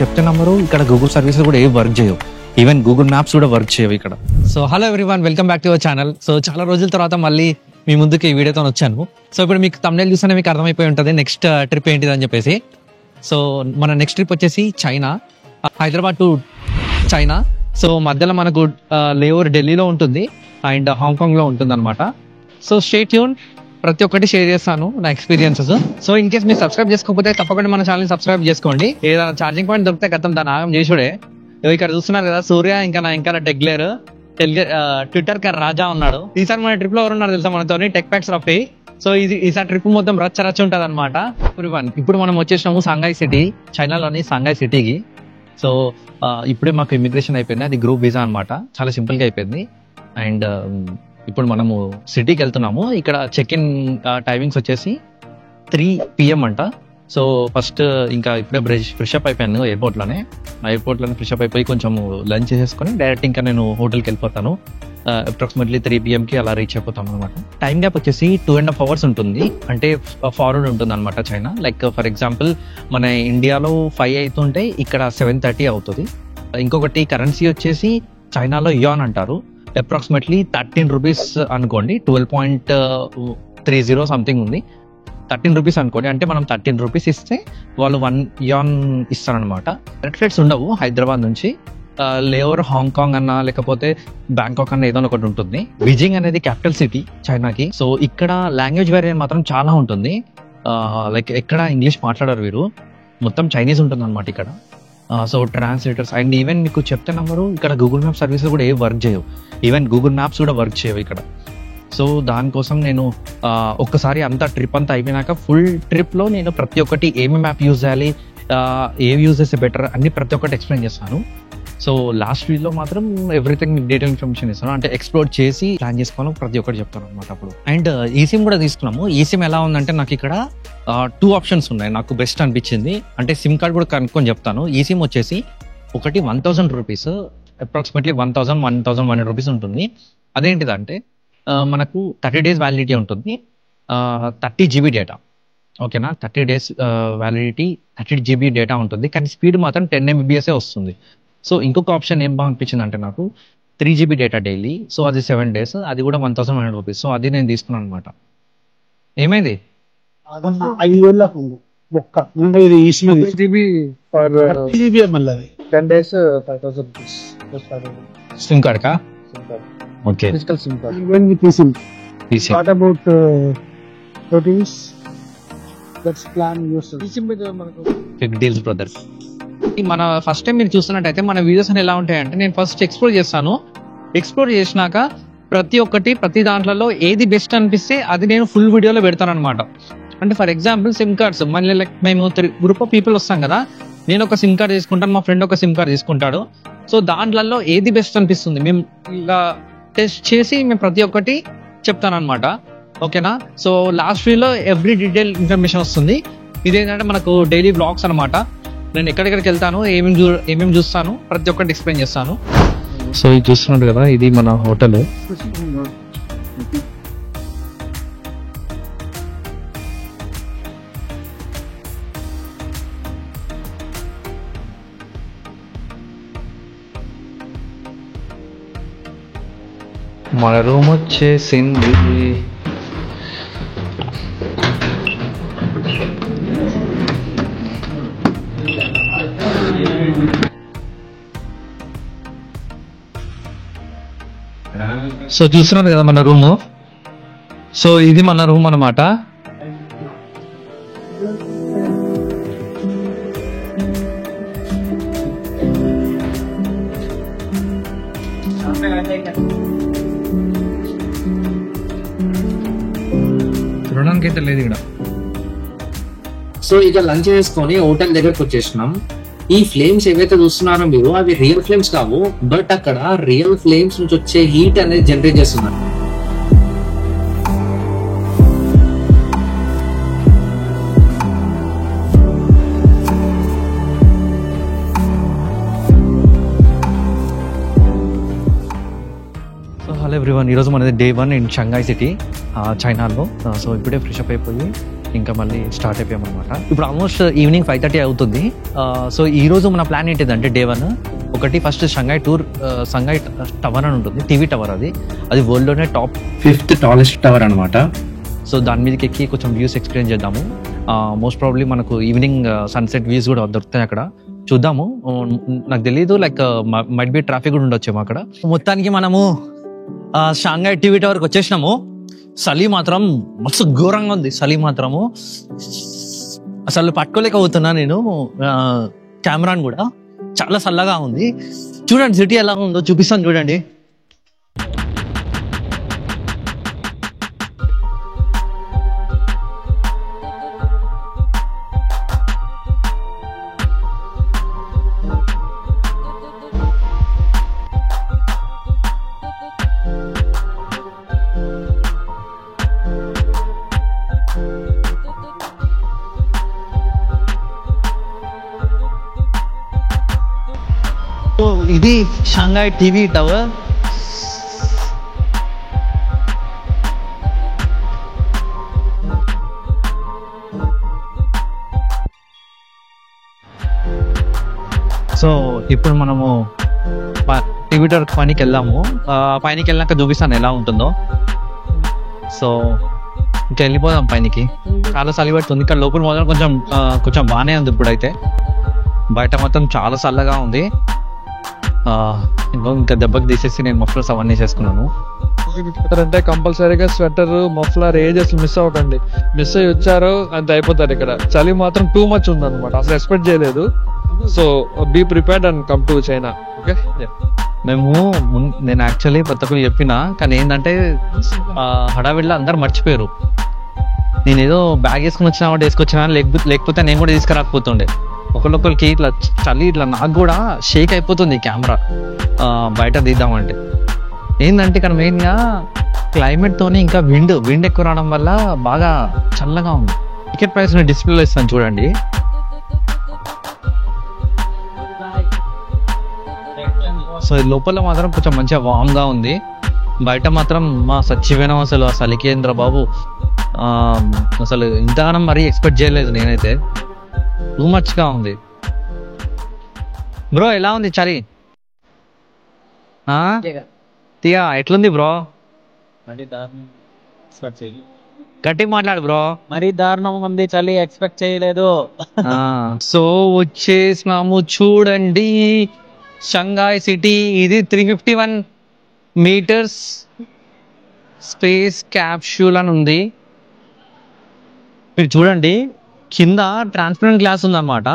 చెప్తే నమ్మరు, ఇక్కడ గూగుల్ సర్వీసెస్ కూడా ఏవి వర్క్ చేయవు. ఈవెన్ గూగుల్ మ్యాప్స్ కూడా వర్క్ చేయవు ఇక్కడ. So hello everyone, welcome back to our channel. So చాలా రోజుల తర్వాత మళ్ళీ మీ ముందుకి ఈ వీడియోతో వచ్చాను. సో ఇప్పుడు మీకు thumbnail చూస్తేనే మీకు అర్థమైపోయి ఉంటుంది నెక్స్ట్ ట్రిప్ ఏంటిది అని చెప్పేసి. సో మన నెక్స్ట్ ట్రిప్ వచ్చేసి China, Hyderabad to China. So మధ్యలో మనకు లేఓవర్ ఢిల్లీలో ఉంటుంది అండ్ హాంకాంగ్లో ఉంటుంది అనమాట. సో స్టే ట్యూన్, ప్రతి ఒక్కటి షేర్ చేస్తాను నా ఎక్స్పీరియన్సెస్. సో ఇన్ కేస్ మీరు సబ్స్క్రైబ్ చేసుకోకపోతే తప్పకుండా మన ఛానల్ సబ్స్క్రైబ్ చేసుకోండి. ఏదైనా ఛార్జింగ్ పాయింట్ దొరికితే గతం దాని ఆగం చేసుడే. ఇక్కడ చూస్తున్నారు కదా సూర్య, ఇంకా టెగ్లేర్ ట్విట్టర్ కి రాజా ఉన్నాడు. ఈసారి మన ట్రిప్ లో ఎవరు ఉన్నారు తెలుసా మనతో, టెక్ ప్యాక్స్ రఫీ. సో ఈసారి ట్రిప్ మొత్తం రచ్చ ఉంటది అనమాట. ఇప్పుడు మనం వచ్చేసినాము సాంఘాయ్ సిటీ, చైనాలోని సాంఘాయ్ సిటీకి. సో ఇప్పుడే మాకు ఇమిగ్రేషన్ అయిపోయింది, అది గ్రూప్ వీసా అనమాట, చాలా సింపుల్ గా అయిపోయింది. అండ్ ఇప్పుడు మనము సిటీకి వెళ్తున్నాము. ఇక్కడ చెక్ ఇన్ టైమింగ్స్ వచ్చేసి 3 PM అంట. సో ఫస్ట్ ఇంకా ఇప్పుడే ఫ్రెష్ అప్ అయిపోయాను ఎయిర్పోర్ట్లోనే ఫ్రెష్ అయిపోయి కొంచెం లంచ్ చేసేసుకొని డైరెక్ట్ ఇంకా నేను హోటల్కి వెళ్ళిపోతాను. అప్రాక్సిమేట్లీ 3 PMకి అలా రీచ్ అయిపోతాను అనమాట. టైం గ్యాప్ వచ్చేసి 2.5 hours ఉంటుంది, అంటే ఫార్వర్డ్ ఉంటుంది అనమాట చైనా. లైక్ ఫర్ ఎగ్జాంపుల్ మన ఇండియాలో 5 అవుతుంటే ఇక్కడ 7:30 అవుతుంది. ఇంకొకటి కరెన్సీ వచ్చేసి చైనాలో యాన్ అంటారు, అప్రాక్సిమేట్లీ 13 rupees అనుకోండి, 12.30 సంథింగ్ ఉంది. 13 rupees అనుకోండి, అంటే మనం 13 rupees ఇస్తే వాళ్ళు 1 yuan ఇస్తారనమాట. డైరెక్ట్ ఫ్లైట్స్ ఉండవు హైదరాబాద్ నుంచి. లేఓవర్ హాంకాంగ్ అన్నా లేకపోతే బ్యాంకాక్ అన్న ఏదో ఒకటి ఉంటుంది. బీజింగ్ అనేది క్యాపిటల్ సిటీ చైనాకి. సో ఇక్కడ లాంగ్వేజ్ వేరియన్ మాత్రం చాలా ఉంటుంది. లైక్ ఎక్కడ ఇంగ్లీష్ మాట్లాడారు వీరు, మొత్తం చైనీస్ ఉంటుంది అనమాట ఇక్కడ. సో ట్రాన్స్లేటర్స్ అండ్ ఈవెన్ మీకు చెప్తే నమ్మరు, ఇక్కడ గూగుల్ మ్యాప్ సర్వీసెస్ కూడా ఏవి వర్క్ చేయవు. ఈవెన్ గూగుల్ మ్యాప్స్ కూడా వర్క్ చేయవు ఇక్కడ. సో దానికోసం నేను ఒక్కసారి అంతా ట్రిప్ అంతా అయిపోయినాక ఫుల్ ట్రిప్లో నేను ప్రతి ఒక్కటి ఏమి మ్యాప్ యూజ్ చేయాలి, ఏవి యూజ్ చేస్తే బెటర్ అన్ని ప్రతి ఒక్కటి ఎక్స్ప్లెయిన్ చేస్తాను. సో లాస్ట్ వీక్లో మాత్రం ఎవ్రీథింగ్ డీటెయిల్ ఇన్ఫర్మేషన్ ఇస్తాను, అంటే ఎక్స్ప్లోర్ చేసి ప్లాన్ చేసుకోవాలి ప్రతి ఒక్కటి చెప్తాను అనమాట అప్పుడు. అండ్ ఈసిమ్ కూడా తీసుకున్నాము. ఈసిమ్ ఎలా ఉందంటే నాకు ఇక్కడ 2 options ఉన్నాయి, నాకు బెస్ట్ అనిపించింది. అంటే సిమ్ కార్డ్ కూడా కనుక్కొని చెప్తాను. ఈసిమ్ వచ్చేసి ఒకటి 1000 rupees, అప్రాక్సిమేట్లీ 1,100 rupees ఉంటుంది. అదేంటిదంటే మనకు 30 days వ్యాలిడిటీ ఉంటుంది, 30 GB డేటా. ఓకేనా, 30 days వ్యాలిడిటీ, 30 GB డేటా ఉంటుంది, కానీ స్పీడ్ మాత్రం 10 Mbps వస్తుంది. సో ఇంకొక ఆప్షన్ ఏం బాగా అనిపించింది అంటే నాకు 3 GB డేటా డైలీ. సో అది 7 days, అది కూడా 1,100 rupees. సో అది నేను తీసుకున్నాను అనమాట. ఏమైంది 10 days 5,000 rupees. సిమ్ కార్డ్ కా? Okay, Physical SIM card. Even with eSIM. What about routines? That's plan yourself. eSIM మీద మనకు బిగ్ డీల్స్ బ్రదర్. మన ఫస్ట్ టైం మీరు చూస్తున్నట్టయితే మన వీడియోస్ అని ఎలా ఉంటాయంటే, నేను ఫస్ట్ ఎక్స్ప్లోర్ చేస్తాను. ఎక్స్ప్లోర్ చేసినాక ప్రతి దాంట్లో ఏది బెస్ట్ అనిపిస్తే అది నేను ఫుల్ వీడియోలో పెడతాను అనమాట. అంటే ఫర్ ఎగ్జాంపుల్ సిమ్ కార్డ్స్, మళ్ళీ లైక్ మేము గ్రూప్ ఆఫ్ పీపుల్ వస్తాం కదా, నేను ఒక సిమ్ కార్డ్ తీసుకుంటాను, మా ఫ్రెండ్ ఒక సిమ్ కార్డ్ తీసుకుంటాడు. సో దాంట్లో ఏది బెస్ట్ అనిపిస్తుంది మేము ఇలా టెస్ట్ చేసి మేము ప్రతి ఒక్కటి చెప్తాను అనమాట. ఓకేనా, సో లాస్ట్ వీడియోలో ఎవ్రీ ఇన్ఫర్మేషన్ వస్తుంది. ఇదేంటంటే మనకు డైలీ బ్లాగ్స్ అనమాట. నేను ఎక్కడెక్కడికి వెళ్తాను, ఏమేమి చూస్తాను, ప్రతి ఒక్కటి ఎక్స్ప్లెయిన్ చేస్తాను. సో ఇది చూస్తున్నారు కదా, ఇది మన హోటల్. మన రూమ్ వచ్చేసింది. సో చూస్తున్నారు కదా మన రూము. సో ఇది మన రూమ్ అన్నమాట. చూడడానికి అయితే లేదు ఇక్కడ. సో ఇక లంచ్ చేసుకొని హోటల్ దగ్గరకు వచ్చేసినాం. ఈ ఫ్లేమ్స్ ఏవైతే చూస్తున్నారో మీరు, అవి రియల్ ఫ్లేమ్స్ కావు, బట్ అక్కడ రియల్ ఫ్లేమ్స్ నుంచి వచ్చే హీట్ అనేది జనరేట్ చేస్తున్నారు. హలో ఎవ్రీవన్, ఈరోజు మనది Day 1 ఇన్ షంఘాయ్ సిటీ, చైనాలో. సో ఇప్పుడే ఫ్రెష్ అప్ అయిపోయి ఇంకా మళ్ళీ స్టార్ట్ అయిపోయాం అనమాట. ఇప్పుడు ఆల్మోస్ట్ ఈవినింగ్ 5:30 అవుతుంది. సో ఈ రోజు మన ప్లాన్ ఏంటిదంటే డే 1 ఒకటి ఫస్ట్ షంఘాయ్ టూర్. షంఘాయ్ టవర్ అని ఉంటుంది, టీవీ టవర్. అది వరల్డ్ లోనే టాప్ 5th టాలెస్ట్ టవర్ అనమాట. సో దాని మీదకి ఎక్కి కొంచెం వ్యూస్ ఎక్స్పీరియన్స్ చేద్దాము. మోస్ట్ ప్రాబ్లీ మనకు ఈవినింగ్ సన్సెట్ వ్యూస్ కూడా దొరుకుతాయి అక్కడ, చూద్దాము. నాకు తెలీదు, లైక్ మైట్ బి ట్రాఫిక్ కూడా ఉండొచ్చేమో అక్కడ. మొత్తానికి మనము షాంఘాయ్ టీవీ టవర్కి వచ్చేసినాము. చలి మాత్రం మస్తు ఘోరంగా ఉంది. చలి మాత్రము అసలు పట్టుకోలేకపోతున్నా నేను కెమెరాని కూడా. చాలా చల్లగా ఉంది. చూడండి సిటీ ఎలా ఉందో చూపిస్తాను చూడండి. ఇది షాంఘాయ్ టీవీ టవర్. సో ఇప్పుడు మనము టీవీ టవర్ పైనకి వెళ్దాము. పైనకి వెళ్ళాక చూపిస్తాను ఎలా ఉంటుందో. సో ఇంకా వెళ్ళిపోదాం పైనకి. చాలా చలి పడుతుంది ఇక్కడ. లోపల మాత్రం కొంచెం బాగానే ఉంది ఇప్పుడైతే. బయట మొత్తం చాలా చల్లగా ఉంది. ఇంకా దెబ్బకి తీసేసి నేను మఫ్లర్స్ అవన్నీ చేసుకున్నాను. అంటే కంపల్సరీగా స్వెటర్ మఫ్లర్ ఏది అసలు మిస్ అవ్వకండి. మిస్ అయ్యి వచ్చారు అంత అయిపోతారు. ఇక్కడ చలి మాత్రం టూ మచ్ ఉంది అనమాట, అసలు ఎక్స్పెక్ట్ చేయలేదు. So be prepared and come to China. Okay, నేను యాక్చువల్లీ ప్రతి చెప్పిన, కానీ ఏంటంటే హడావిడిలో అందరు మర్చిపోయారు. నేను ఏదో బ్యాగ్ వేసుకుని వచ్చినా వేసుకొచ్చినా, లేకపోతే నేను కూడా తీసుకురాకపోతుండే. ఒకళ్ళొకరికి ఇట్లా చలి ఇట్లా నాకు కూడా షేక్ అయిపోతుంది కెమెరా బయట తీద్దామంటే. ఏంటంటే ఇక్కడ మెయిన్గా క్లైమేట్తోనే ఇంకా విండ్ ఎక్కువ రావడం వల్ల బాగా చల్లగా ఉంది. టికెట్ ప్రైస్ నేను డిస్ప్లేలో ఇస్తాను చూడండి. సో లోపల మాత్రం కొంచెం మంచిగా వామ్గా ఉంది. బయట మాత్రం మా సచ్చిపోయినాం అసలు. ఆ చలికేంద్ర బాబు, అసలు ఇంతగానం మరీ ఎక్స్పెక్ట్ చేయలేదు నేనైతే. టూ మచ్గా ఉంది. బ్రో ఎలా ఉంది చలి? తీయా ఎట్లుంది బ్రో? గట్టి మాట్లాడు బ్రో. మరీ దారుణంగా ఉంది చలి, ఎక్స్పెక్ట్ చేయలేదు. సో వచ్చేసినాము చూడండి షంఘాయ్ సిటీ. ఇది 351 మీటర్స్ స్పేస్ క్యాప్సూల్ అని ఉంది. మీరు చూడండి కింద ట్రాన్స్పరెంట్ గ్లాస్ ఉందన్నమాట.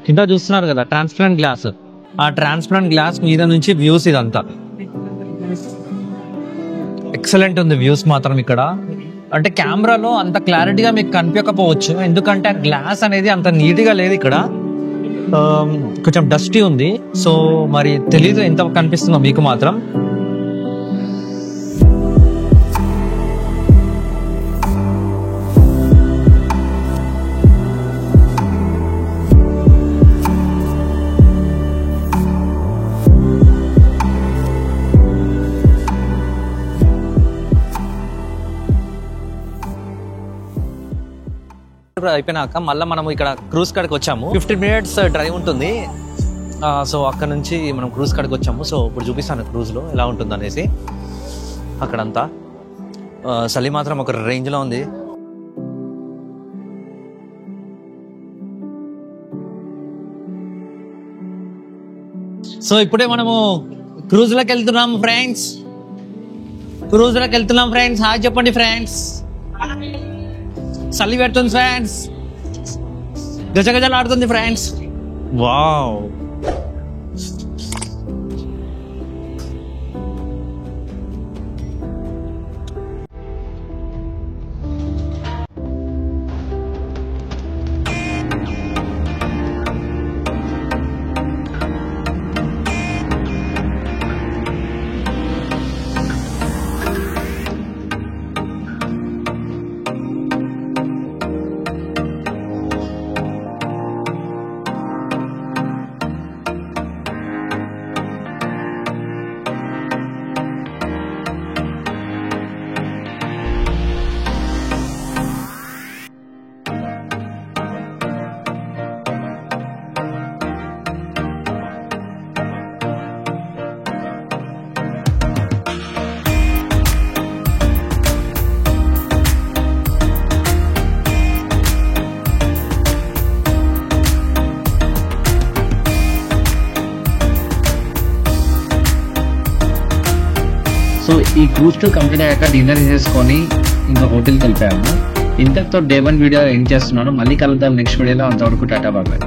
కింద చూస్తున్నారు కదా ట్రాన్స్పరెంట్ గ్లాస్. ఆ ట్రాన్స్పరెంట్ గ్లాస్ మీద నుంచి వ్యూస్ ఇదంతా ఎక్సలెంట్ ఉంది. వ్యూస్ మాత్రం ఇక్కడ అంటే కెమెరాలో అంత క్లారిటీగా మీకు కనిపించకపోవచ్చు, ఎందుకంటే ఆ గ్లాస్ అనేది అంత నీట్గా లేదు ఇక్కడ. కొంచెం డస్టీ ఉంది. సో మరి తెలీదు ఎంత కనిపిస్తుందో మీకు మాత్రం. అయిపోయినాక మళ్ళీ మనం ఇక్కడ క్రూజ్ కాడికి వచ్చాము. 15 minutes డ్రైవ్ ఉంటుంది. సో అక్కడ నుంచి మనం క్రూజ్ కాడికి వచ్చాము. సో ఇప్పుడు చూపిస్తాను క్రూజ్లో ఎలా ఉంటుంది అనేసి. అక్కడంతా చలి మాత్రం ఒక రేంజ్లో ఉంది. సో ఇప్పుడే మనము క్రూజ్లోకి వెళ్తున్నాం ఫ్రెండ్స్. హాయ్ చెప్పండి ఫ్రెండ్స్. చలి పెడుతుంది ఫ్రెండ్స్, గజగజలు ఆడుతుంది ఫ్రెండ్స్. వావ్, సో ఈ క్రూజ్ టూర్ కంప్లీట్ అయ్యాక డిన్నర్ చేసుకొని ఇంకా హోటల్కి వెళ్ళిపోయాము. ఇంతటితో డే 1 వీడియో ఎండ్ చేస్తున్నాను. మళ్ళీ కలుద్దాం నెక్స్ట్ వీడియోలో. అంతవరకు టాటా బాయ్.